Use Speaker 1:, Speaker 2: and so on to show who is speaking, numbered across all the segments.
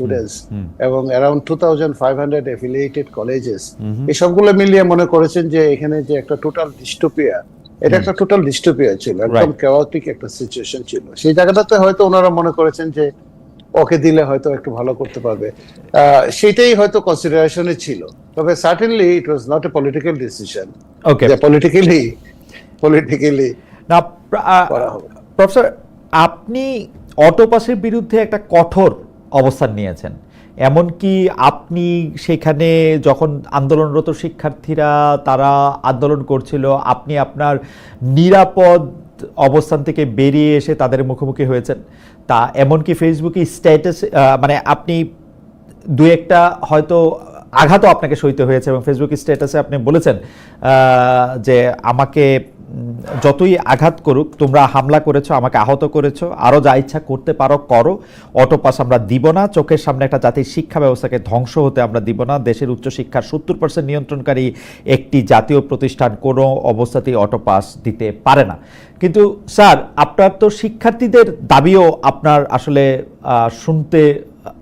Speaker 1: Students এবং around 2500 affiliated colleges, এই সবগুলো মিলিয়ে মনে করেছেন যে এখানে যে একটা টোটাল ডিস্টোপিয়া, এটা একটা টোটাল ডিস্টোপিয়া ছিল, একদম ক্যাওটিক একটা সিচুয়েশন ছিল। সেই জায়গাটাতে হয়তো ওনারা মনে করেছেন যে ওকে দিলে হয়তো একটু ভালো করতে পারবে, সেটাই হয়তো কনসিডারেশনে ছিল। তবে certainly it was not a political decision,
Speaker 2: okay,
Speaker 1: politically
Speaker 2: না
Speaker 1: করা হবে।
Speaker 2: প্রফেসর, আপনি অটোপাসের বিরুদ্ধে একটা কঠোর অবস্থান নিয়েছেন, এমনকি আপনি সেখানে যখন আন্দোলনরত শিক্ষার্থীরা তারা আন্দোলন করছিল, আপনি আপনার নিরাপদ অবস্থান থেকে বেরিয়ে এসে তাদের মুখোমুখি হয়েছেন। তা এমনকি ফেসবুকে স্ট্যাটাস, মানে আপনি দু একটা হয়তো আঘাতও আপনাকে সইতে হয়েছে, এবং ফেসবুক স্ট্যাটাসে আপনি বলেছেন যে আমাকে যতই আঘাত করুক, তোমরা হামলা করেছো, আমাকে আহত করেছো, আরও যা ইচ্ছা করতে পারো করো, অটোপাস আমরা দিব না, চোখের সামনে একটা জাতির শিক্ষা ব্যবস্থাকে ধ্বংস হতে আমরা দিব না। দেশের উচ্চশিক্ষার 70% নিয়ন্ত্রণকারী একটি জাতীয় প্রতিষ্ঠান কোনো অবস্থাতেই অটোপাস দিতে পারে না। কিন্তু স্যার, আপনার তো শিক্ষার্থীদের দাবিও আপনার আসলে শুনতে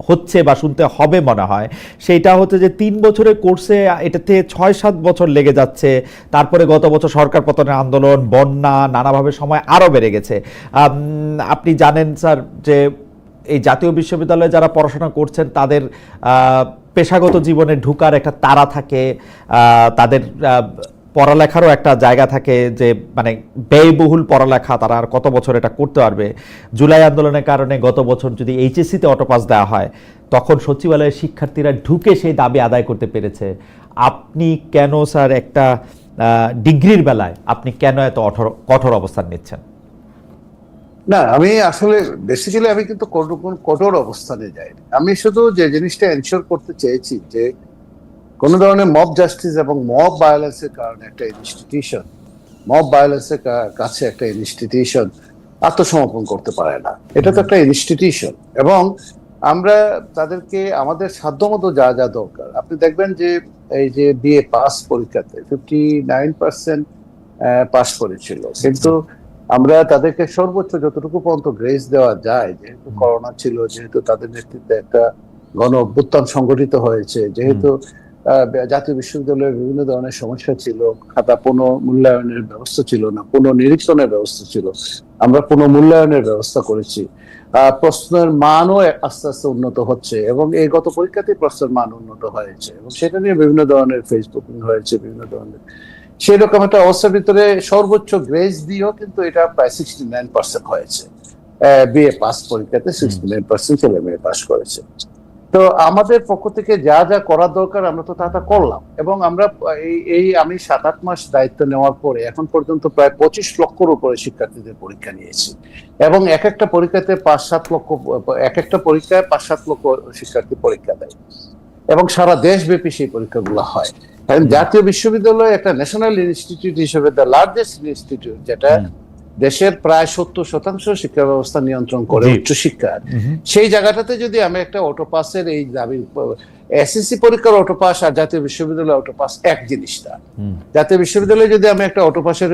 Speaker 2: হচ্ছে বা শুনতে হবে মনে হয়। সেইটা হচ্ছে যে 3 বছরের কোর্সে এটাতে 6-7 বছর লেগে যাচ্ছে, তারপরে গত বছর সরকার পতনের আন্দোলন, বন্যা, নানাভাবে সময় আরও বেড়ে গেছে। আপনি জানেন স্যার যে এই জাতীয় বিশ্ববিদ্যালয়ে যারা পড়াশোনা করছেন তাদের পেশাগত জীবনে ঢুকার একটা তাড়া থাকে, তাদের পড়ালেখারও একটা জায়গা থাকে যে মানে ব্যয়বহুল পড়ালেখা, তারা আর কত বছর এটা করতে পারবে। জুলাই আন্দোলনের কারণে গত বছর যদি এইচএসসিতে অটোপাস দেওয়া হয়, তখন সচিবালয়ের শিক্ষার্থীরা ঢুকে সেই দাবি আদায় করতে পেরেছে। আপনি কেন স্যার একটা ডিগ্রির বেলায় আপনি কেন এত কঠোর অবস্থান নিচ্ছেন?
Speaker 1: না, আমি আসলে বেসিক্যালি আমি কিন্তু কঠোর অবস্থানে যাইনি। আমি শুধু যে জিনিসটা এনশিওর করতে চেয়েছি যে কোন ধরনের মব জাস্টিস এবং মব ভায়োলেন্সের কারণে একটা ইনস্টিটিউশন, মব ভায়োলেন্সের কাছে একটা ইনস্টিটিউশন আত্মসমর্পণ করতে পারে না। এটা তো একটা ইনস্টিটিউশন, এবং আমরা তাদেরকে আমাদের সাধ্যমতো যা যা দরকার, আপনি দেখবেন যে এই যে বিএ পাস পরীক্ষাতে 59% পাস করেছিল, কিন্তু আমরা তাদেরকে সর্বোচ্চ যতটুকু পর্যন্ত গ্রেস দেওয়া যায়, যেহেতু করোনা ছিল, যেহেতু তাদের নেতৃত্বে একটা গণ অভ্যুত্থান সংগঠিত হয়েছে, যেহেতু জাতীয় বিশ্ববিদ্যালয়ের বিভিন্ন ধরনের সমস্যা ছিল, খাতা পুনঃমূল্যায়নের ব্যবস্থা ছিল না, পুনঃনিরীক্ষণের ব্যবস্থা ছিল, আমরা পুনঃমূল্যায়নের ব্যবস্থা করেছি। প্রশ্নের মানও আস্তে আস্তে উন্নত হচ্ছে, এবং এই গত পরীক্ষাতেই প্রশ্নের মান উন্নত হয়েছে, এবং সেটা নিয়ে বিভিন্ন ধরনের ফেসবুকিং হয়েছে, বিভিন্ন ধরনের সেরকম একটা অবস্থার ভিতরে সর্বোচ্চ গ্রেস দিয়েও কিন্তু এটা প্রায় 69% হয়েছে। বিএ পাস পরীক্ষাতে 69% ছেলে মেয়ে পাস করেছে। তো আমাদের পক্ষ থেকে যা যা করা দরকার আমরা তো তা করলাম, এবং আমরা আমি 7-8 মাস দায়িত্ব নেওয়ার পরে এখন পর্যন্ত প্রায় 25 লক্ষর উপরে শিক্ষার্থীদের পরীক্ষা নিয়েছি, এবং এক একটা পরীক্ষাতে 5-7 লক্ষ, এক একটা পরীক্ষায় 5-7 লক্ষ শিক্ষার্থী পরীক্ষা দেয়, এবং সারা দেশব্যাপী সেই পরীক্ষাগুলো হয়। কারণ জাতীয় বিশ্ববিদ্যালয় একটা ন্যাশনাল ইনস্টিটিউট হিসেবে দ্য লার্জেস্ট ইনস্টিটিউট, যেটা দেশের প্রায় 70% শিক্ষা ব্যবস্থা নিয়ন্ত্রণ করে, উচ্চশিক্ষার। সেই জায়গাটাতে যদি আমি একটা অটোপাসের এই দাবি, এসএসসি পরীক্ষার অটোপাস আর জাতীয় বিশ্ববিদ্যালয় অটোপাস এক জিনিসটা, জাতীয় বিশ্ববিদ্যালয়ে যদি আমি একটা অটোপাসের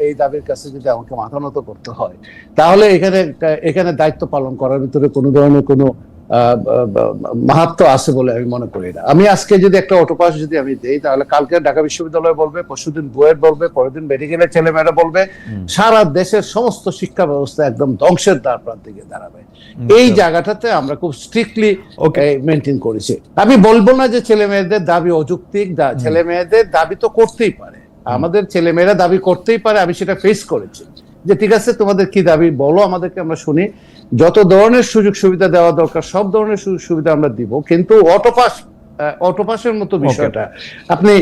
Speaker 1: এই দাবির কাছে যদি আমাকে মাথা নত করতে হয়, তাহলে এখানে দায়িত্ব পালন করার ভিতরে কোনো ধরনের কোনো মাহাত্ম আছে বলে আমি মনে করি না। আমি আজকে যদি একটা অটোপাস যদি আমি দেই, তাহলে কালকে ঢাকা বিশ্ববিদ্যালয় বলবে, পরশুদিন বুয়েট বলবে, পরের দিন মেডিকেলের ছেলেমেয়েরা বলবে, সারা দেশের সমস্ত শিক্ষা ব্যবস্থা একদম ধ্বংসের দ্বার প্রান্তে গিয়ে দাঁড়াবে। এই জায়গাটাতে আমরা খুব স্ট্রিক্টলি মেনটেন করেছি। আমি বলবো না যে ছেলে মেয়েদের দাবি অযৌক্তিক, ছেলে মেয়েদের দাবি তো করতেই পারে, আমাদের ছেলে মেয়েরা দাবি করতেই পারে। আমি সেটা ফেস করেছি যে ঠিক আছে, তোমাদের কি দাবি বলো, আমাদেরকে, আমরা শুনি, যত ধরনের সুযোগ সুবিধা দেওয়া দরকার সব ধরনের সুযোগ সুবিধা আমরা দিব, কিন্তু অটোপাসের মতো বিষয়টা আপনি,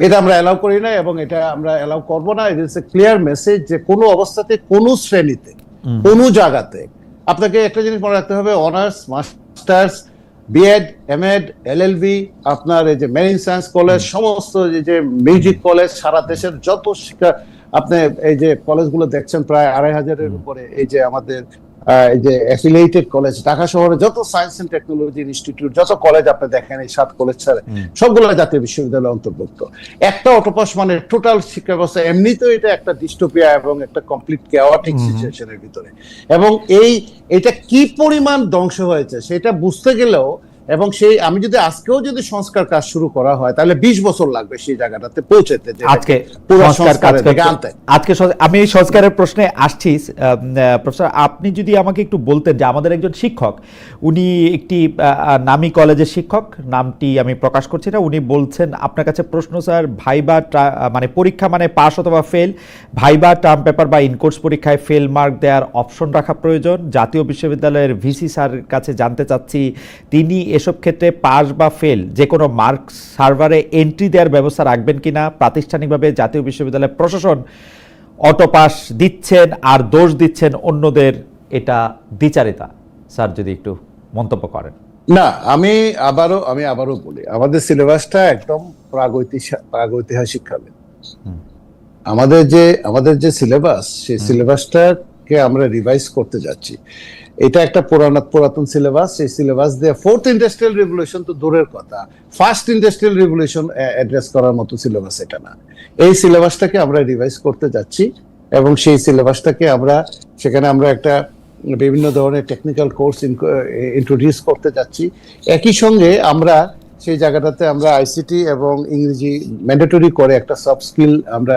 Speaker 1: এটা আমরা এলাও করি না, এবং এটা আমরা এলাও করবো না। It is a clear message যে কোনো অবস্থাতে, কোনো শ্রেণীতে, কোনো জায়গাতে আপনাকে একটা জিনিস মনে রাখতে হবে, honours, masters, BEd, MEd, LLB, আপনার এই যে মেরিন সায়েন্স কলেজ, সমস্ত যে মিউজিক কলেজ, সারা দেশের যত শিক্ষা, আপনি এই যে কলেজগুলো দেখছেন প্রায় 2500-এর উপরে, এই যে আমাদের এই যে অ্যাফিলিয়েটেড কলেজ, ঢাকা শহরে যত সায়েন্স এন্ড টেকনোলজি ইনস্টিটিউট, যত কলেজ আপনি দেখেন, এই 7 কলেজ ছাড়া সবগুলো জাতীয় বিশ্ববিদ্যালয় অন্তর্ভুক্ত। একটা অটোপাস মানে টোটাল শিক্ষা ব্যবস্থা, এমনিতেও এটা একটা ডিস্টোপিয়া এবং একটা কমপ্লিট কেওয়াটিক সিচুয়েশনের ভিতরে। এবং এটা কি পরিমাণ ধ্বংস হয়েছে সেটা বুঝতে গেলেও, এবং সেই আমি যদি আজকেও যদি সংস্কার কাজ শুরু করা হয় তাহলে 20 বছর লাগবে সেই জায়গাটাতে পৌঁছাতে,
Speaker 2: আজকে আমি এই সংস্কারের প্রশ্নে আসছি। প্রফেসর, আপনি যদি আমাকে একটু বলতেন যে আমাদের একজন শিক্ষক, উনি একটি নামী কলেজের শিক্ষক, নামটি আমি প্রকাশ করছি না, উনি বলছেন আপনার কাছে প্রশ্ন স্যার, ভাইবা মানে পরীক্ষা মানে পাস অথবা ফেল, ভাইবা টার্ম পেপার বা ইনকোর্স পরীক্ষায় ফেল মার্ক দেওয়ার অপশন রাখা প্রয়োজন। জাতীয় বিশ্ববিদ্যালয়ের ভিসি স্যারের কাছে জানতে চাচ্ছি তিনি এসব ক্ষেত্রে পাস বা ফেল যে কোনো মার্ক সার্ভারে এন্ট্রি দেওয়ার ব্যবস্থা রাখবেন কিনা। প্রাতিষ্ঠানিকভাবে জাতীয় বিশ্ববিদ্যালয়ের প্রশাসন অটো পাস দিচ্ছেন আর দোষ দিচ্ছেন অন্যদের, এটা দ্বিচারিতা। স্যার যদি একটু মন্তব্য করেন।
Speaker 1: না, আমি আবারও বলি, আমাদের সিলেবাসটা একদম প্রাগৈতিহাসিক কালে। আমাদের যে সিলেবাস, সেই সিলেবাসটাকে আমরা রিভাইজ করতে যাচ্ছি। এটা একটা পুরাতন সিলেবাস। সেই সিলেবাস দিয়ে 4th ইন্ডাস্ট্রিয়াল রিভলিউশন তো দূরের কথা, 1st ইন্ডাস্ট্রিয়াল রিভলিউশন অ্যাড্রেস করার মতো সিলেবাস এটা না। এই সিলেবাসটাকে আমরা রিভাইজ করতে যাচ্ছি এবং সেই সিলেবাসটাকে সেখানে আমরা একটা বিভিন্ন ধরনের টেকনিক্যাল কোর্স ইন্ট্রোডিউস করতে যাচ্ছি। একই সঙ্গে আমরা সেই জায়গাটাতে আমরা আইসিটি এবং ইংরেজি ম্যান্ডেটরি করে একটা সফট স্কিল আমরা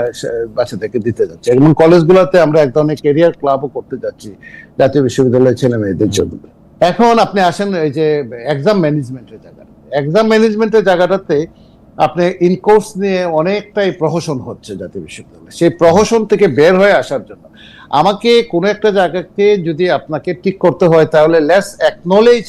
Speaker 1: বাচ্চাদেরকে দিতে যাচ্ছি, এবং কলেজগুলোতে আমরা এক ধরনের ক্যারিয়ার ক্লাবও করতে যাচ্ছি জাতীয় বিশ্ববিদ্যালয়ের ছেলে মেয়েদের জন্য। এখন আপনি আসেন এই যে এক্সাম ম্যানেজমেন্টের জায়গাটাতে আপনি ইনকোর্স নিয়ে অনেকটাই প্রহসন হচ্ছে জাতীয় বিশ্ববিদ্যালয়ে। সেই প্রহসন থেকে বের হয়ে আসার জন্য আমাকে কোনো একটা জায়গাকে যদি আপনাকে ঠিক করতে হয়, তাহলে লেটস অ্যাকনলেজ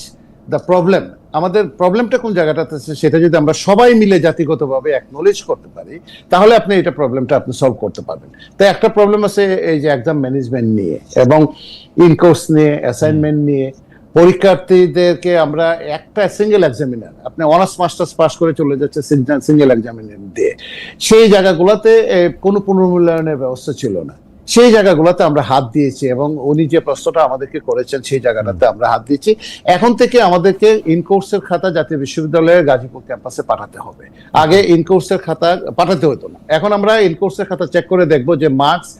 Speaker 1: দ্য প্রবলেম। আমাদের প্রবলেমটা কোন জায়গাটাতে আছে সেটা যদি আমরা সবাই মিলে জাতিগতভাবে অ্যাকনলেজ করতে পারি, তাহলে আপনি এটা প্রবলেমটা আপনি সলভ করতে পারবেন। তো একটা প্রবলেম আছে এই যে এক্সাম ম্যানেজমেন্ট নিয়ে এবং ইনকোর্স নিয়ে, অ্যাসাইনমেন্ট নিয়ে। পরীক্ষার্থীদেরকে আমরা একটা সিঙ্গেল এক্সামিনার, আপনি অনার্স মাস্টার্স পাস করে চলে যাচ্ছে সিঙ্গেল এক্সামিনার দিয়ে, সেই জায়গাগুলোতে কোনো পুনর্মূল্যায়নের ব্যবস্থা ছিল না। সেই জায়গাগুলোতে আমরা হাত দিয়েছি এবং উনি যে প্রশ্নটা আমাদেরকে করেছেন সেই জায়গাটাতে আমরা হাত দিয়েছি। এখন থেকে আমাদেরকে ইনকোর্সের খাতা জাতীয় বিশ্ববিদ্যালয়ের গাজীপুর ক্যাম্পাসে পাঠাতে হবে। আগে ইনকোর্সের খাতা পাঠাতে হতো না, এখন আমরা ইনকোর্সের খাতা চেক করে দেখবো যে মার্কস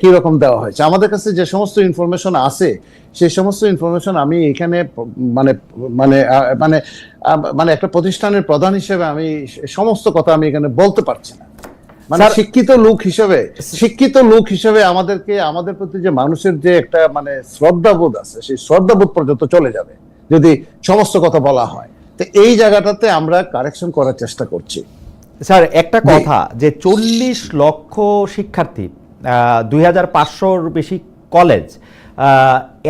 Speaker 1: কি রকম দেওয়া হয়েছে। আমাদের কাছে যে সমস্ত ইনফরমেশন আছে সেই সমস্ত ইনফরমেশন আমি এখানে মানে মানে মানে মানে একটা প্রতিষ্ঠানের প্রধান হিসেবে আমি সমস্ত কথা আমি এখানে বলতে পারছি না। মানে শিক্ষিত লোক হিসেবে আমাদের প্রতি যে মানুষের যে একটা মানে শ্রদ্ধাবোধ আছে, সেই শ্রদ্ধাবোধ পর্যন্ত চলে যাবে যদি সমস্ত কথা বলা হয়। তো এই জায়গাটাতে আমরা কারেকশন করার চেষ্টা করছি।
Speaker 2: স্যার, একটা কথা যে 40 লক্ষ শিক্ষার্থী, 2500-র বেশি কলেজ,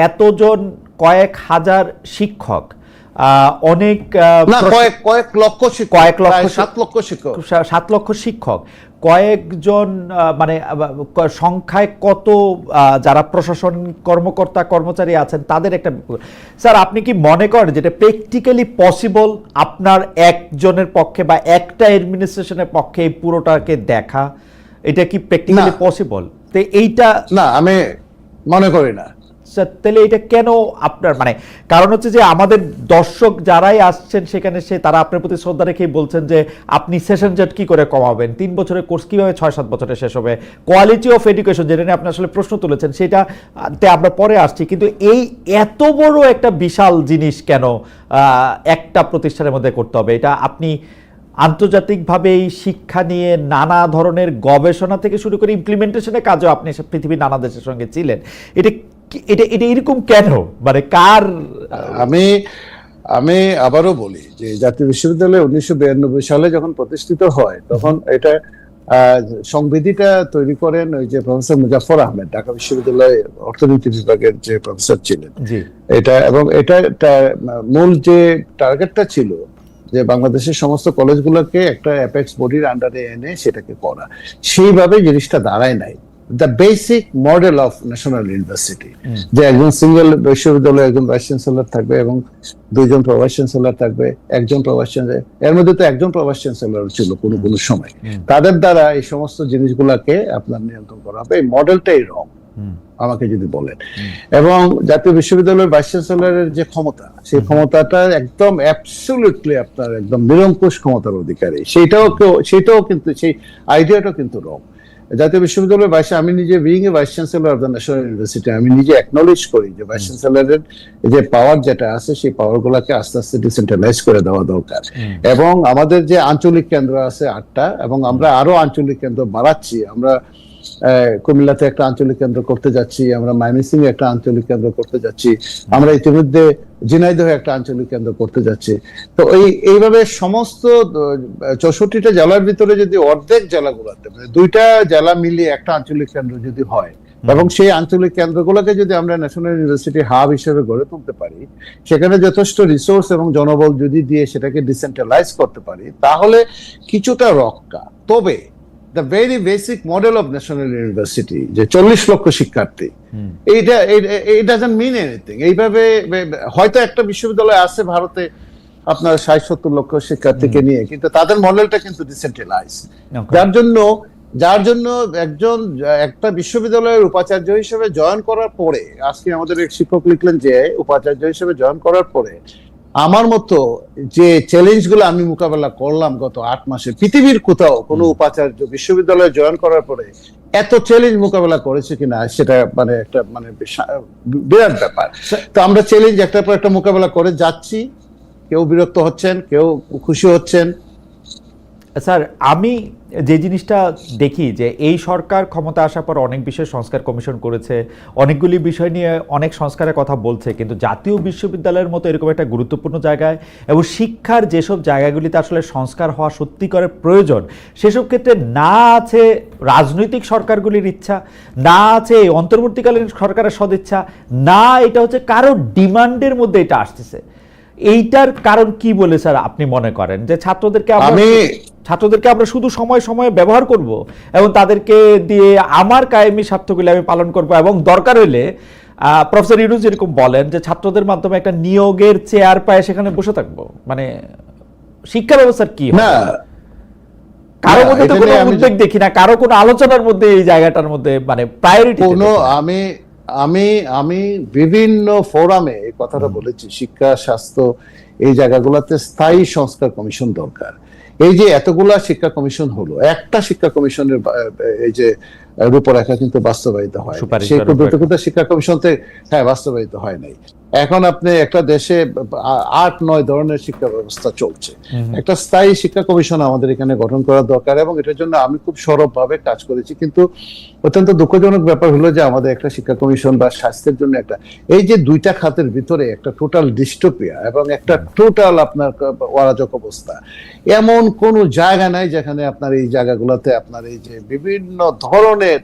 Speaker 2: এতজন, কয়েক হাজার শিক্ষক, অনেক
Speaker 1: কয়েক লক্ষ শিক্ষক,
Speaker 2: 7 লক্ষ শিক্ষক, কয়েকজন মানে সংখ্যায় কত যারা প্রশাসন কর্মকর্তা কর্মচারী আছেন তাদের একটা। স্যার, আপনি কি মনে করেন যেটা প্র্যাকটিক্যালি পসিবল আপনার একজনের পক্ষে বা একটা অ্যাডমিনিস্ট্রেশনের পক্ষে এই পুরোটাকে দেখা? এটা কি প্র্যাকটিক্যালি পসিবল? তো এইটা
Speaker 1: না, আমি মনে করি না।
Speaker 2: তাহলে এটা কেন আপনার মানে কারণ হচ্ছে যে আমাদের দর্শক যারাই আসছেন সেখানে তারা আপনার প্রতি শ্রদ্ধা রেখেই বলছেন যে আপনি সেশন জেট কি করে কমাবেন, 3 বছরের কোর্স কিভাবে 6-7 বছরে শেষ হবে, কোয়ালিটি অফ এডুকেশন যেটা নিয়ে আপনি আসলে প্রশ্ন তুলেছেন সেটাতে আমরা পরে আসছি, কিন্তু এই এত বড় একটা বিশাল জিনিস কেন একটা প্রতিষ্ঠানের মধ্যে করতে হবে? এটা আপনি আন্তর্জাতিকভাবে এই শিক্ষা নিয়ে নানা ধরনের গবেষণা থেকে শুরু করে ইমপ্লিমেন্টেশনের কাজও আপনি পৃথিবীর নানা দেশের সঙ্গে ছিলেন, এটা এরকম কেন? মানে কার?
Speaker 1: আমি আবারও বলি যে জাতীয় বিশ্ববিদ্যালয় 1992 সালে যখন প্রতিষ্ঠিত হয় তখন এটা সংবিধিটা তৈরি করেন ওই যে প্রফেসর মুজাফফর আহমেদ, ঢাকা বিশ্ববিদ্যালয় অর্থনীতি বিভাগের যে প্রফেসর ছিলেন। এটা এবং এটা মূল যে টার্গেটটা ছিল যে বাংলাদেশের সমস্ত কলেজগুলোকে একটা অ্যাপেক্স বডির আন্ডারে এনে সেটাকে করা, সেইভাবে জিনিসটা দাঁড়ায় নাই। The basic model of national university, যে একজন সিঙ্গেল বিশ্ববিদ্যালয়ে একজন ভাইস চ্যান্সেলর থাকবে এবং 2জন প্রভাইস চ্যান্সেলর থাকবে, একজন প্রভাইস চ্যান্সেলর, এর মধ্যে তো একজন প্রভাইস চ্যান্সেলর ছিল কোনো সময়। তাদের দ্বারা এই সমস্ত জিনিসগুলোকে আপনার নিয়ন্ত্রণ করা হবে। এই মডেলটাই রং। আমাকে যদি বলেন। এবং জাতীয় বিশ্ববিদ্যালয়ের ভাইস চ্যান্সেলরের যে ক্ষমতা, সেই ক্ষমতাটা একদম অ্যাবসলিউটলি আপনার একদম নিরঙ্কুশ ক্ষমতার অধিকারী, সেটাও কিন্তু সেই আইডিয়াটাও কিন্তু রং। জাতীয় বিশ্ববিদ্যালয়ের ভাইস, আমি নিজে being a vice chancellor of the national university, আমি নিজে অ্যাকনলেজ করি যে ভাইস চ্যান্সেলরের যে পাওয়ার যেটা আছে, সেই পাওয়ার গুলাকে আস্তে আস্তে ডিসেন্ট্রালাইজ করে দেওয়া দরকার। এবং আমাদের যে আঞ্চলিক কেন্দ্র আছে 8টা, এবং আমরা আরো আঞ্চলিক কেন্দ্র বাড়াচ্ছি। আমরা কুমিল্লাতে একটা আঞ্চলিক কেন্দ্র করতে যাচ্ছি, আমরা ময়মনসিংহে একটা আঞ্চলিক কেন্দ্র করতে যাচ্ছি, আমরা ইতিমধ্যে ঝিনাইদহে একটা আঞ্চলিক কেন্দ্র করতে যাচ্ছি। তো এইভাবে সমস্ত 64টা জেলার ভিতরে যদি অর্ধেক জেলাগুলোতে, মানে 2টা জেলা মিলিয়ে একটা আঞ্চলিক কেন্দ্র যদি হয়, এবং সেই আঞ্চলিক কেন্দ্রগুলোকে যদি আমরা ন্যাশনাল ইউনিভার্সিটি হাব হিসেবে গড়ে তুলতে পারি, সেখানে যথেষ্ট রিসোর্স এবং জনবল যদি দিয়ে সেটাকে ডিসেন্ট্রালাইজ করতে পারি, তাহলে কিছুটা রক্ষা। তবে the very basic model of national university, যে 40 লক্ষ শিক্ষার্থী, এইটা it doesn't mean anything। এইভাবে হয়তো একটা বিশ্ববিদ্যালয় আছে ভারতে আপনার 60-70 লক্ষ শিক্ষার্থীকে নিয়ে, কিন্তু তাদের মডেলটা কিন্তু ডিসেন্ট্রালাইজ, যার জন্য একটা বিশ্ববিদ্যালয়ের উপাচার্য হিসেবে জয়েন করার পরে, আজকে আমাদের এক শিক্ষক লিখলেন যে উপাচার্য হিসেবে জয়েন করার পরে আমার মতো যে চ্যালেঞ্জ গুলো আমি মোকাবেলা করলাম গত 8 মাসে, পৃথিবীর কোথাও কোনো উপাচার্য বিশ্ববিদ্যালয়ে জয়েন করার পরে এত চ্যালেঞ্জ মোকাবেলা করেছে কিনা, সেটা মানে একটা বিরাট ব্যাপার। তো আমরা চ্যালেঞ্জ একটার পর একটা মোকাবেলা করে যাচ্ছি, কেউ বিরক্ত হচ্ছেন, কেউ খুশি হচ্ছেন।
Speaker 2: স্যার, আমি যে জিনিসটা দেখি যে এই সরকার ক্ষমতা আসার পর অনেক বিষয় সংস্কার কমিশন করেছে, অনেকগুলি বিষয় নিয়ে অনেক সংস্কারের কথা বলছে, কিন্তু জাতীয় বিশ্ববিদ্যালয়ের মতো এরকম একটা গুরুত্বপূর্ণ জায়গায় এবং শিক্ষার যেসব জায়গাগুলিতে আসলে সংস্কার হওয়া সত্যিকারের প্রয়োজন, সেসব ক্ষেত্রে না আছে রাজনৈতিক সরকারগুলির ইচ্ছা, না আছে অন্তর্বর্তীকালীন সরকারের সদিচ্ছা, না এটা হচ্ছে কারো ডিমান্ডের মধ্যে এটা আসতেছে। এইটার কারণ কি বলে স্যার আপনি মনে করেন? যে ছাত্রদেরকে আমরা শুধু সময় সময়ে ব্যবহার করব এবং তাদেরকে দিয়ে আমার কায়েমি স্বার্থগুলি আমি পালন করব, এবং দরকার হলে প্রফেসর ইউনূস যেরকম বলেন যে ছাত্রদের মাধ্যমে একটা নিয়োগের চেয়ার পায় সেখানে বসে থাকবো, মানে শিক্ষা ব্যবস্থার কি না, কারো মধ্যে তো কোনো উদ্বেগ দেখি না, কারো কোনো আলোচনার মধ্যে এই জায়গাটার মধ্যে মানে প্রায়োরিটি
Speaker 1: আমি বিভিন্ন ফোরামে এই কথাটা বলেছি, শিক্ষা, স্বাস্থ্য, এই জায়গাগুলোতে স্থায়ী সংস্কার কমিশন দরকার। এই যে এতগুলা শিক্ষা কমিশন হলো, একটা শিক্ষা কমিশনের এই যে রূপরেখা কিন্তু বাস্তবায়িত হয়, সেই ক্ষুদ্র শিক্ষা কমিশনতে বাস্তবায়িত হয় নাই। এখন আপনি একটা দেশে 8-9 ধরনের শিক্ষা ব্যবস্থা চলছে, একটা স্থায়ী শিক্ষা কমিশন আমাদের এখানে গঠন করা দরকার, এবং এটার জন্য আমি খুব সরবভাবে কাজ করেছি। কিন্তু অত্যন্ত দুঃখজনক ব্যাপার হলো যে আমাদের একটা শিক্ষা কমিশন বা স্বাস্থ্যের জন্য একটা, এই যে 2টা খাতের ভিতরে একটা টোটাল ডিস্টোপিয়া এবং একটা টোটাল আপনার অরাজক অবস্থা, এমন কোন জায়গা নাই যেখানে আপনার এই জায়গাগুলোতে আপনার এই যে বিভিন্ন ধরনের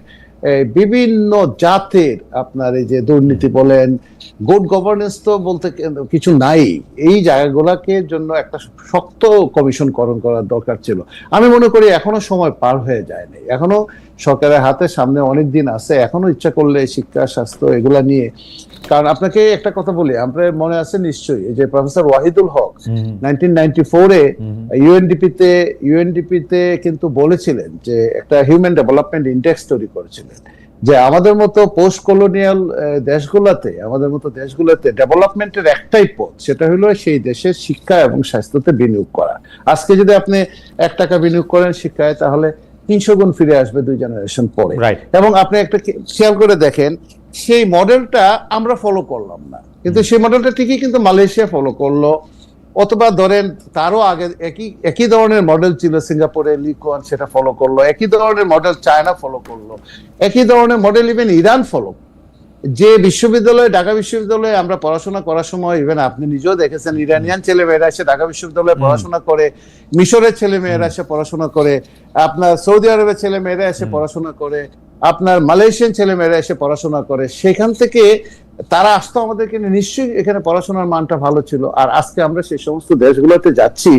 Speaker 1: বিভিন্ন জাতের আপনার এই যে দুর্নীতি বলেন, গুড গভর্নেন্স তো বলতে কিছু নাই। এই জায়গাগুলোকে জন্য একটা শক্ত কমিশন করার দরকার ছিল। আমি মনে করি এখনো সময় পার হয়ে যায়নি, এখনো সরকারের হাতে সামনে অনেক দিন আছে, এখনো ইচ্ছা করলে শিক্ষা, স্বাস্থ্য এগুলা নিয়ে। কারণ আপনাকে একটা কথা বলি, আপনার মনে আছে নিশ্চয়ই যে প্রফেসর ওয়াহিদুল হক 1994-এ ইউএনডিপিতে কিন্তু বলেছিলেন যে একটা হিউম্যান ডেভেলপমেন্ট ইন্ডেক্স তৈরি করেছিলেন, যে আমাদের মতো পোস্ট কলোনিয়াল দেশগুলোতে ডেভেলপমেন্টের একটাই পথ, সেটা হলো সেই দেশের শিক্ষা এবং স্বাস্থ্যতে বিনিয়োগ করা। আজকে যদি আপনি 1 টাকা বিনিয়োগ করেন শিক্ষায়, তাহলে 300 গুণ ফিরে আসবে 2 জেনারেশন পরে। এবং আপনি একটা খেয়াল করে দেখেন, সেই মডেলটা আমরা ফলো করলাম না, কিন্তু সেই মডেলটা ঠিকই কিন্তু মালয়েশিয়া ফলো করলো, অথবা ধরেন তারও আগে একই ধরনের মডেল ছিল সিঙ্গাপুরে, লি কুয়ান সেটা ফলো করলো, একই ধরনের মডেল চায়না ফলো করলো, একই ধরনের মডেল ইভেন ইরান ফলো। যে বিশ্ববিদ্যালয়ে, ঢাকা বিশ্ববিদ্যালয়ে আমরা পড়াশোনা করার সময়, ইভেন আপনি নিজেও দেখেছেন, ইরানিয়ান ছেলেমেয়েরা এসে ঢাকা বিশ্ববিদ্যালয়ে পড়াশোনা করে, মিশরের ছেলেমেয়েরা এসে পড়াশোনা করে, আপনার সৌদি আরবের ছেলেমেয়েরা এসে পড়াশোনা করে, আপনার মালয়েশিয়ান ছেলেমেয়েরা এসে পড়াশোনা করে। সেখান থেকে তারা আসতো আমাদেরকে, নিশ্চয়ই এখানে পড়াশোনার মানটা ভালো ছিল। আর আজকে আমরা সেই সমস্ত দেশগুলোতে যাচ্ছি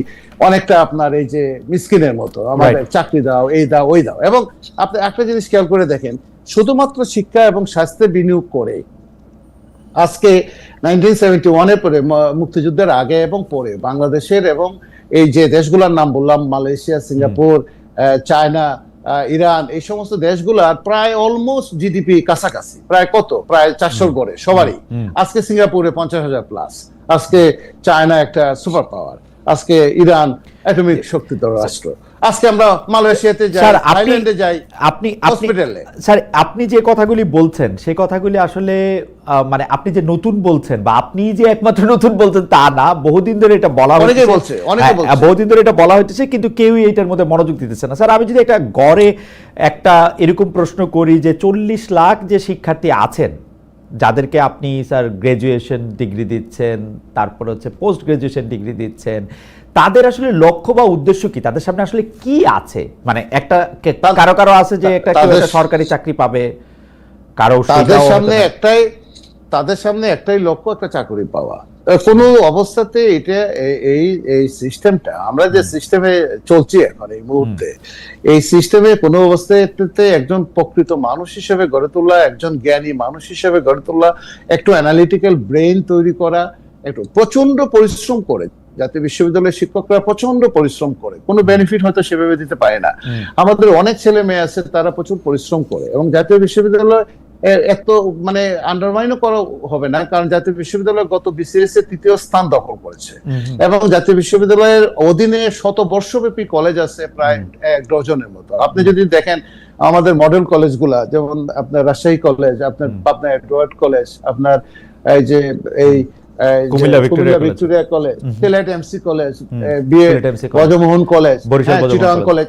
Speaker 1: অনেকটা আপনার এই যে মিসকিনের মতো, আমাদের চাকরি দাও, এই দাও, ওই দাও। এবং আপনি একটা জিনিস খেয়াল করে দেখেন, শুধুমাত্র শিক্ষা এবং স্বাস্থ্যে বিনিয়োগ করে আজকে 1971-এর পরে, মুক্তিযুদ্ধের আগে এবং পরে, বাংলাদেশের এবং এই যে দেশগুলোর নাম বললাম, মালয়েশিয়া, সিঙ্গাপুর, চায়না, ইরান, এই সমস্ত দেশগুলার প্রায় অলমোস্ট জিডিপি কাছাকাছি, প্রায় কত, প্রায় 400 গড়ে সবারই। আজকে সিঙ্গাপুরে 50,000 প্লাস, আজকে চায়না একটা সুপার পাওয়ার, আজকে ইরান অ্যাটমিক শক্তিধর রাষ্ট্র, আজকে আমরা মালয়েশিয়াতে যাই, থাইল্যান্ডে যাই,
Speaker 2: আপনি
Speaker 1: হসপিটালে।
Speaker 2: স্যার আপনি যে কথাগুলি বলছেন সেই কথাগুলি আসলে মানে আপনি যে নতুন বলছেন বা আপনি যে একমাত্র নতুন বলছেন তা না, বহুদিন ধরে এটা বলা হচ্ছে,
Speaker 1: অনেকে বলছে।
Speaker 2: বহুদিন ধরে এটা বলা হচ্ছে, কিন্তু কেউই এটার মধ্যে মনোযোগ দিতেছে না। স্যার আমি যদি একটা গড়ে একটা এরকম প্রশ্ন করি যে 40 লাখ যে শিক্ষার্থী আছেন যাদেরকে আপনি স্যার গ্রাজুয়েশন ডিগ্রি দিচ্ছেন, তারপর হচ্ছে পোস্ট গ্রাজুয়েশন ডিগ্রি দিচ্ছেন, তাদের আসলে লক্ষ্য বা উদ্দেশ্য কি? তাদের সামনে আসলে কি আছে? মানে একটা কারো কারো আছে যে একটা সরকারি চাকরি পাবে, কারো
Speaker 1: তাদের সামনে একটাই লক্ষ্য, একটা চাকরি পাওয়া। কোনো অবস্থাতে এটা এই সিস্টেমটা, আমরা যে সিস্টেমে চলছি এখন এই মুহূর্তে, এই সিস্টেমে কোনো অবস্থাতে একজন প্রকৃত মানুষ হিসেবে গড়ে তোলা, একজন জ্ঞানী মানুষ হিসেবে গড়ে তোলা, একটু অ্যানালিটিক্যাল ব্রেইন তৈরি করা, একটু প্রচন্ড পরিশ্রম করে, জাতীয় বিশ্ববিদ্যালয়ের শিক্ষকরা প্রচন্ড পরিশ্রম করে, কোনো বেনিফিট হয়তো সেভাবে দিতে পারে না। আমাদের অনেক ছেলে মেয়ে আছে তারা প্রচুর পরিশ্রম করে, এবং জাতীয় বিশ্ববিদ্যালয় এত মানে আন্ডারমাইনও করা হবে না, কারণ জাতীয় বিশ্ববিদ্যালয় গত বিসিএস এ 3য় স্থান দখল করেছে, এবং জাতীয় বিশ্ববিদ্যালয়ের অধীনে শতবর্ষব্যাপী কলেজ আছে প্রায় 1 ডজনের মতো। আপনি যদি দেখেন আমাদের মডেল কলেজগুলা, যেমন আপনার রাজশাহী কলেজ, আপনার পাবনা এডওয়ার্ড কলেজ, আপনার এই যে এই Comilla Victoria college, Sylhet MC college, Brajamohan college, Chittagong college,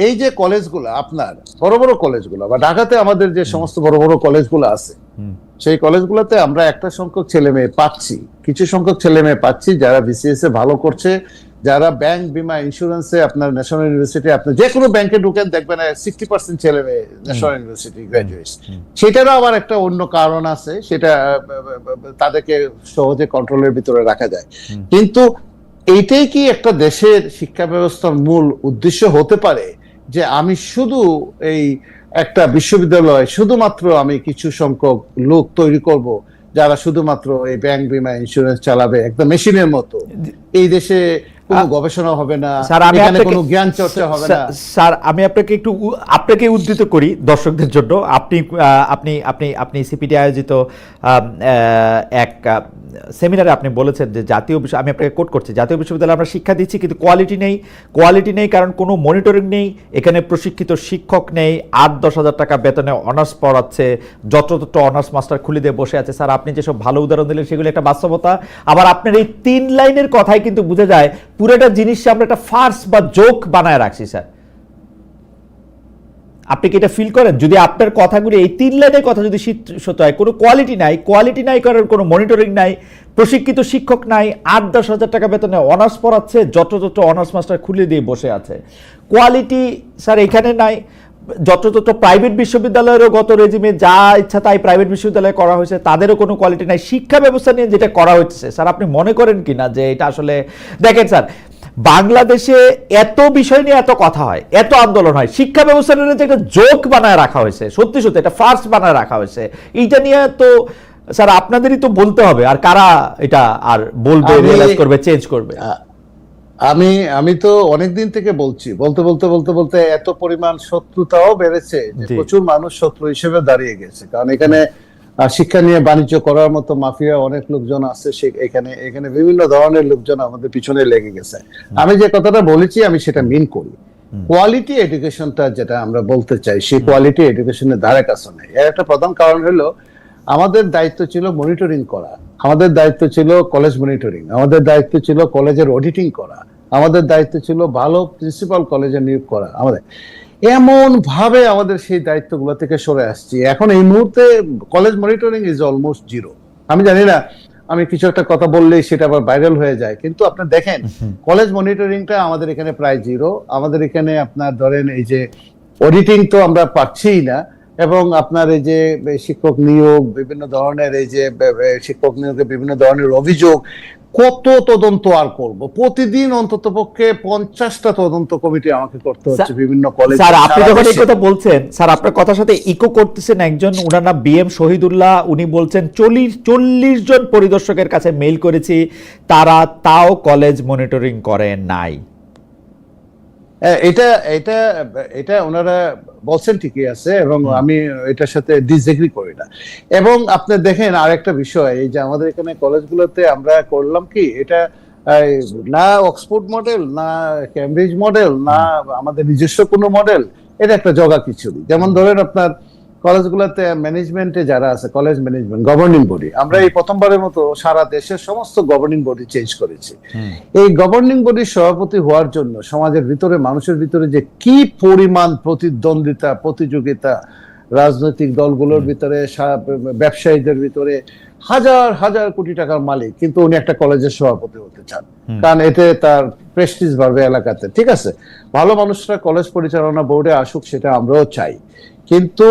Speaker 1: এই যে কলেজগুলো আপনার বড় বড় কলেজগুলো, বা ঢাকাতে আমাদের যে সমস্ত বড় বড় কলেজগুলো আছে, সেই কলেজগুলোতে আমরা একটা সংখ্যক ছেলে মেয়ে পাচ্ছি, কিছু সংখ্যক ছেলে মেয়ে পাচ্ছি যারা বিসিএস এ ভালো করছে, যারা ব্যাংক, বিমা, ইন্স্যুরেন্সে, আপনার ন্যাশনাল ইউনিভার্সিটি, আপনি যে কোনো ব্যাংকে ঢুকেন দেখবেন 60% ছেলে মেয়ে ন্যাশনাল ইউনিভার্সিটি গ্রাজুয়েটস। সেটারও আবার একটা অন্য কারণ আছে, সেটা তাদেরকে সহজে কন্ট্রোলের ভিতরে রাখা যায়। কিন্তু এইটাই কি একটা দেশের শিক্ষা ব্যবস্থার মূল উদ্দেশ্য হতে পারে, যে আমি শুধু এই একটা বিশ্ববিদ্যালয় শুধুমাত্র আমি কিছু সংখ্যক লোক তৈরি করব যারা শুধুমাত্র এই ব্যাংক, বিমা, ইন্স্যুরেন্স চালাবে একদম মেশিনের মতো, এই দেশে কোনো গবেষণা হবে না, এখানে কোনো জ্ঞান চর্চা হবে না?
Speaker 2: স্যার আমি আপনাকে উদ্ধৃত করি দর্শকদের জন্য। আপনি সিপিডি আয়োজিত এক সেমিনারে আপনি বলেছেন যে আমি আপনাকে কোট করছি, জাতীয় বিশ্ববিদ্যালয়ে আমরা শিক্ষা দিচ্ছি কিন্তু কোয়ালিটি নেই, কারণ কোনো মনিটরিং নেই, এখানে প্রশিক্ষিত শিক্ষক নেই, 8-10 হাজার টাকা বেতনে অনার্স পড়াচ্ছে, যত্রতত্র অনার্স মাস্টার খুলে দিয়ে বসে আছে। স্যার আপনি যেসব ভালো উদাহরণ দিলেন সেগুলো একটা বাস্তবতা। আবার আপনার এই 3 লাইনের কথাই কিন্তু বোঝা যায় পুরোটা জিনিসটা আমরা একটা ফার্স বা জোক বানায় রাখছি। স্যার আপনি কি এটা ফিল করেন? যদি আপনার কথাগুলি এই 3 লাইনের কথা যদি সত্য হয়, কোনো কোয়ালিটি নাই, কারণ কোনো মনিটরিং নাই, প্রশিক্ষিত শিক্ষক নাই, 8-10 হাজার টাকা বেতনে অনার্স পড়াচ্ছে, যত্রতত্র অনার্স মাস্টার খুলে দিয়ে বসে আছে, কোয়ালিটি স্যার এখানে নাই। যত্রতত্র প্রাইভেট বিশ্ববিদ্যালয়েরও গত রেজিমে যা ইচ্ছা তাই প্রাইভেট বিশ্ববিদ্যালয়ে করা হয়েছে, তাদেরও কোনো কোয়ালিটি নাই। শিক্ষা ব্যবস্থা নিয়ে যেটা করা হচ্ছে স্যার, আপনি মনে করেন কিনা যে এটা আসলে, দেখেন স্যার বাংলাদেশে এত বিষয় নিয়ে এত কথা হয়, এত আন্দোলন হয়, শিক্ষা ব্যবস্থা নিয়ে যে একটা জোক বানায় রাখা হয়েছে, সত্যি এটা ফার্স্ট বানায় রাখা হয়েছে, এইটা নিয়ে তো স্যার আপনাদেরই তো বলতে হবে, আর কারা এটা আর বলবে, রিয়েলাইজ করবে, চেঞ্জ করবে?
Speaker 1: আমি তো অনেকদিন থেকে বলছি, বলতে এত পরিমাণ শত্রুতাও বেড়েছে যে প্রচুর মানুষ শত্রু হিসেবে দাঁড়িয়ে গেছে, কারণ এখানে শিক্ষা নিয়ে বাণিজ্য করার মতো মাফিয়া অনেক লোকজন আছে, এখানে বিভিন্ন ধরনের লোকজন আমাদের পিছনে লেগে গেছে। আমি যে কথাটা বলেছি আমি সেটা মিন করি। কোয়ালিটি এডুকেশনটা যেটা আমরা বলতে চাই, সেই কোয়ালিটি এডুকেশনের ধারে কাছে নেই। এর একটা প্রধান কারণ হলো আমাদের দায়িত্ব ছিল মনিটরিং করা, আমাদের দায়িত্ব ছিল কলেজ মনিটরিং, আমাদের দায়িত্ব ছিল কলেজের অডিটিং করা, আমাদের দায়িত্ব ছিল ভালো প্রিন্সিপাল কলেজে নিয়োগ করা। এমন ভাবে আমাদের সেই দায়িত্বগুলো থেকে সরে আসছি, এখন এই মুহূর্তে college monitoring is almost zero. আমি জানি না, আমি কিছু একটা কথা বললেই সেটা আবার ভাইরাল হয়ে যায়, কিন্তু আপনি দেখেন কলেজ মনিটরিংটা আমাদের এখানে প্রায় জিরো। আমাদের এখানে আপনার ধরেন এই যে অডিটিং তো আমরা পাচ্ছিই না, এবং আপনার এই যে শিক্ষক নিয়োগ, বিভিন্ন ধরনের এই যে শিক্ষক নিয়োগে বিভিন্ন ধরনের অভিযোগ, কত তদন্ত আর করবো? প্রতিদিন অন্তত পক্ষে 50টা তদন্ত কমিটি আমাকে করতে হচ্ছে বিভিন্ন কলেজে।
Speaker 2: স্যার আপনি যখন এই কথা বলছেন, স্যার আপনার কথার সাথে ইকো করতেছেন একজন, ওনার নাম BM শহীদুল্লাহ, উনি বলছেন 40 জন পরিদর্শকের কাছে মেইল করেছি, তারা তাও কলেজ মনিটরিং করে নাই।
Speaker 1: এটা এটা এটা ওনারা বলছেন ঠিকই আছে, এবং আমি এটার সাথে ডিসএগ্রি করি না। এবং আপনি দেখেন আরেকটা বিষয়, এই যে আমাদের এখানে কলেজগুলোতে আমরা করলাম কি, এটা না অক্সফোর্ড মডেল, না ক্যামব্রিজ মডেল, না আমাদের নিজস্ব কোনো মডেল, এটা একটা জগা খিচুড়ি। যেমন ধরেন আপনার কলেজগুলোতে ম্যানেজমেন্টে যারা আছে, কলেজ ম্যানেজমেন্ট গভর্নিং বডি, আমরা এই প্রথমবারের মতো সারা দেশের সমস্ত গভর্নিং বডি চেঞ্জ করেছি। এই গভর্নিং বডির সভাপতি হওয়ার জন্য সমাজের ভিতরে, মানুষের ভিতরে যে কি পরিমাণ প্রতিদ্বন্দ্বিতা, প্রতিযোগিতা, রাজনৈতিক দলগুলোর ভিতরে, ব্যবসায়ীদের ভিতরে, হাজার হাজার কোটি টাকার মালিক, কিন্তু উনি একটা কলেজের সভাপতি হতে চান, কারণ এতে তার প্রেস্টিজ বাড়বে এলাকাতে। ঠিক আছে, ভালো মানুষরা কলেজ পরিচালনা বোর্ডে আসুক, সেটা আমরাও চাই, কিন্তু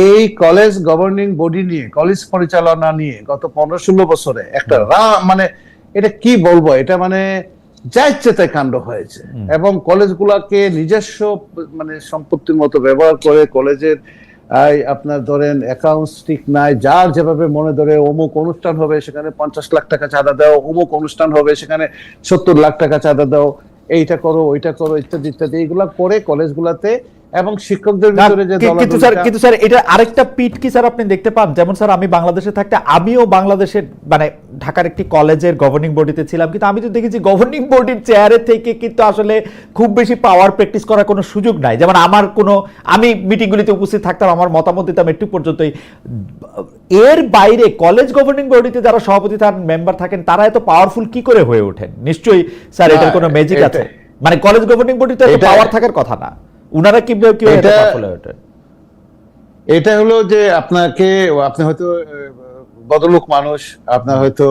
Speaker 1: এই কলেজ গভর্নিং বডি নিয়ে, কলেজ পরিচালনা নিয়ে গত 15-16 বছরে একটা মানে এটা কি বলবো, এটা মানে যা ইচ্ছে তাই কাণ্ড হয়েছে। এবং কলেজগুলোকে নিজস্ব মানে সম্পত্তির মতো ব্যবহার করে, কলেজের আপনার ধরেন অ্যাকাউন্টস ঠিক নাই, যার যেভাবে মনে ধরে অমুক অনুষ্ঠান হবে সেখানে 50 লাখ টাকা চাঁদা দাও, অমুক অনুষ্ঠান হবে সেখানে 70 লাখ টাকা চাঁদা দাও, এইটা করো ওইটা করো ইত্যাদি ইত্যাদি, এইগুলা করে কলেজগুলাতে। এবং শিক্ষকদের ভিতরে যে
Speaker 2: কিন্তু স্যার এটা আরেকটা পিট কি স্যার আপনি দেখতে পান? যেমন স্যার আমি বাংলাদেশে থাকতে, আমিও বাংলাদেশের মানে ঢাকার একটি কলেজের গভর্নিং বডিতে ছিলাম, কিন্তু আমি তো দেখেছি গভর্নিং বডির চেয়ারে থেকে কিন্তু আসলে খুব বেশি পাওয়ার প্র্যাকটিস করার কোনো সুযোগ নাই। যেমন আমি মিটিংগুলিতে উপস্থিত থাকতাম, আমার মতামত দিতাম একটু পর্যন্তই। এর বাইরে কলেজ গভর্নিং বডিতে যারা সভাপতি মেম্বার থাকেন, তারা এত পাওয়ারফুল কি করে হয়ে ওঠেন? নিশ্চয়ই স্যার এটার কোনো ম্যাজিক আছে। মানে কলেজ গভর্নিং বডিতে এত পাওয়ার থাকার কথা না, উনারা কিভাবে
Speaker 1: এটা হলো যে আপনি হয়তো বদলোক মানুষ, আপনার হয়তো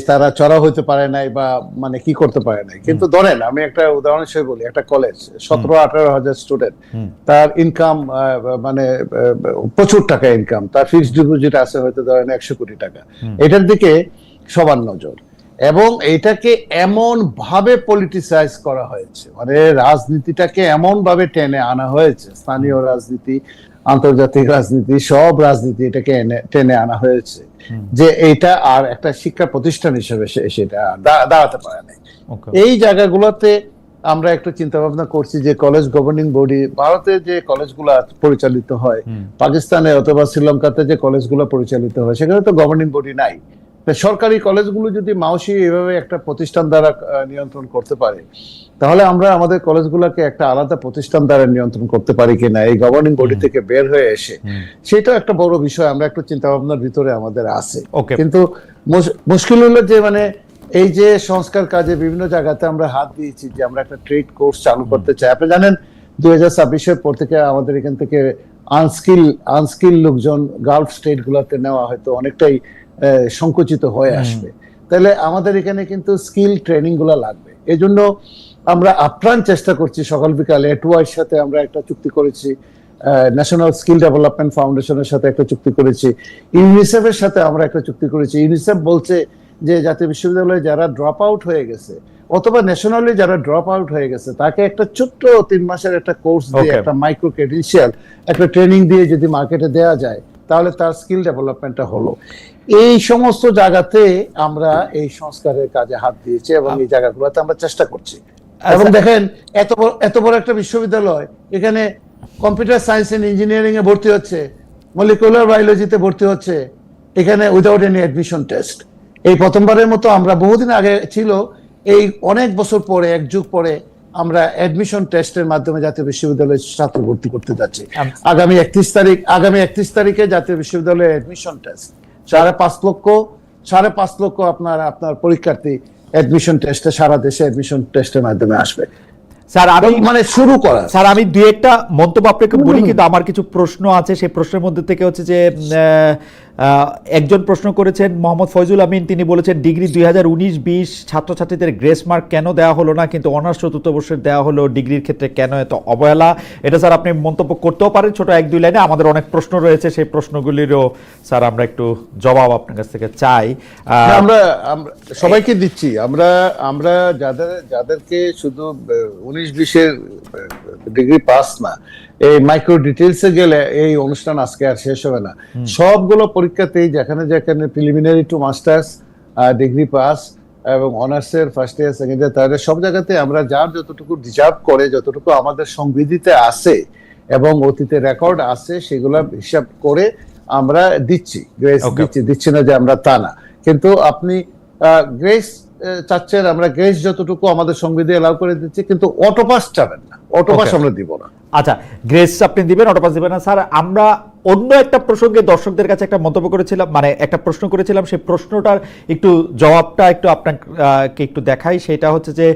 Speaker 1: তারা চড়া হইতে পারে নাই, বা মানে কি করতে পারে নাই। কিন্তু ধরেন আমি একটা উদাহরণ হিসেবে বলি, একটা কলেজ 17-18 হাজার স্টুডেন্ট, তার ইনকাম মানে প্রচুর টাকা ইনকাম, তার ফিক্সড ডিপোজিট আছে হয়তো ধরেন 100 কোটি টাকা। এটার দিকে সবার নজর, এবং এটাকে এমন ভাবে পলিটিসাইজ করা হয়েছে, মানে রাজনীতিটাকে এমন ভাবে টেনে আনা হয়েছে, স্থানীয় রাজনীতি, আন্তর্জাতিক রাজনীতি, সব রাজনীতি এটাকে টেনে আনা হয়েছে, যে এটা আর একটা শিক্ষা প্রতিষ্ঠান হিসেবে সেটা দাঁড়াতে পারে না। এই জায়গাগুলোতে আমরা একটু চিন্তা ভাবনা করছি যে কলেজ গভর্নিং বডি, ভারতে যে কলেজগুলো পরিচালিত হয়, পাকিস্তানে অথবা শ্রীলঙ্কাতে যে কলেজগুলো পরিচালিত হয়, সেখানে তো গভর্নিং বডি নাই। সরকারি কলেজগুলো যদি মাউসি এভাবে একটা প্রতিষ্ঠান দ্বারা নিয়ন্ত্রণ করতে পারে, তাহলে আমরা আমাদের কলেজগুলোকে একটা আলাদা প্রতিষ্ঠান দ্বারা নিয়ন্ত্রণ করতে পারি কিনা, এই গভর্নিং বডি থেকে বের হয়ে এসে, সেটা একটা বড় বিষয়। আমরা একটু চিন্তা ভাবনার ভিতরে আমাদের আছে, কিন্তু মুশকিল হলো যে মানে এই যে সংস্কার কাজে বিভিন্ন জায়গাতে আমরা হাত দিয়েছি, যে আমরা একটা ট্রেড কোর্স চালু করতে চাই। আপনি জানেন 2026-এর পর থেকে আমাদের এখান থেকে আনস্কিল লোকজন গালফ স্টেট গুলাতে নেওয়া হয়তো অনেকটাই সংকুচিত হয়ে আসবে। তাহলে আমাদের এখানে কিন্তু স্কিল ট্রেনিং গুলা লাগবে। এই জন্য আমরা আপ্রাণ চেষ্টা করছি, সকাল বিকালে এটুআইয়ের সাথে আমরা একটা চুক্তি করেছি, ন্যাশনাল স্কিল ডেভেলপমেন্ট ফাউন্ডেশনের সাথে একটা চুক্তি করেছি, ইউনিসেফের সাথে আমরা একটা চুক্তি করেছি। ইউনিসেফ বলছে যে জাতীয় বিশ্ববিদ্যালয়ে যারা ড্রপ আউট হয়ে গেছে, অথবা ন্যাশনালি যারা ড্রপ আউট হয়ে গেছে, তাকে একটা ছোট্ট 3 মাসের একটা কোর্স দিয়ে, একটা মাইক্রো ক্রেডেনশিয়াল, একটা ট্রেনিং দিয়ে যদি মার্কেটে দেওয়া যায়, তাহলে তার স্কিল ডেভেলপমেন্টটা হলো। এই সমস্ত জায়গাতে আমরা এই সংস্কারের কাজে হাত দিয়েছি, এবং এই জায়গাগুলোতে আমরা চেষ্টা করছি। এবং দেখেন এত বড় একটা বিশ্ববিদ্যালয়, এখানে কম্পিউটার সায়েন্স এন্ড ইঞ্জিনিয়ারিং এ ভর্তি হচ্ছে, মলিকুলার বায়োলজিতে ভর্তি হচ্ছে, এখানে উইদাউট এনি অ্যাডমিশন টেস্ট। এই প্রথমবারের মতো আমরা, বহুদিন আগে ছিল, এই অনেক বছর পরে, এক যুগ পরে আমরা অ্যাডমিশন টেস্টের মাধ্যমে জাতীয় বিশ্ববিদ্যালয়ে ছাত্র ভর্তি করতে যাচ্ছি। আগামী 31 তারিখে জাতীয় বিশ্ববিদ্যালয়ে অ্যাডমিশন টেস্ট, 5.5 লক্ষ আপনার পরীক্ষার্থী অ্যাডমিশন টেস্টে, সারা দেশে অ্যাডমিশন টেস্টের মাধ্যমে আসবে।
Speaker 2: স্যার
Speaker 1: শুরু করা।
Speaker 2: স্যার আমি দুই একটা মন্তব্য আপনাকে বলি, কিন্তু আমার কিছু প্রশ্ন আছে। সেই প্রশ্নের মধ্যে থেকে হচ্ছে যে একজন প্রশ্ন করেছেন মোহাম্মদ ফয়জুল আমিন, তিনি বলেছেন ডিগ্রি 2019-20 ছাত্রছাত্রীদের গ্রেস মার্ক কেন দেওয়া হলো না, কিন্তু অনার্স চতুর্থ বর্ষের দেওয়া হলো, ডিগ্রির ক্ষেত্রে কেন এত অবহেলা? এটা স্যার আপনি মন্তব্য করতেও পারেন ছোট 1-2 লাইনে। আমাদের অনেক প্রশ্ন রয়েছে, সেই প্রশ্নগুলিরও স্যার আমরা একটু জবাব আপনার কাছ থেকে চাই।
Speaker 1: আমরা সবাইকে দিচ্ছি। আমরা যাদেরকে শুধু 19-20-এর ডিগ্রি পাস না, এই মাইক্রো ডিটেইলসে গেলে এই অনুষ্ঠান আজকে আর শেষ হবে না। সবগুলো পরীক্ষাতেই যেখানে preliminary to masters degree pass, এবং অনার্সের first year second year third year সব জায়গাতে আমরা যার যতটুকু ডিজার্ভ করে, যতটুকু আমাদের সংবিধিতে আছে এবং অতীতে রেকর্ড আছে, সেগুলো হিসাব করে আমরা দিচ্ছি, গ্রেস
Speaker 2: Okay.
Speaker 1: দিচ্ছি না যে আমরা তা না। কিন্তু আপনি গ্রেস চাচ্ছেন, আমরা গ্রেস যতটুকু আমাদের সংবিধি এলাও করে দিচ্ছি, কিন্তু অটোপাস চাবেন না, অটোপাস
Speaker 2: Okay.
Speaker 1: আমরা দিব না।
Speaker 2: আচ্ছা, গ্রেস আপনি দিবেন, অটোপাস দিবেন না। স্যার, আমরা অন্য একটা প্রসঙ্গে দর্শকদের কাছে একটা মন্তব্য করেছিলাম, মানে একটা প্রশ্ন করেছিলাম, সেই প্রশ্নটার একটু জবাবটা একটু আপনাকে একটু দেখাই। সেটা হচ্ছে যে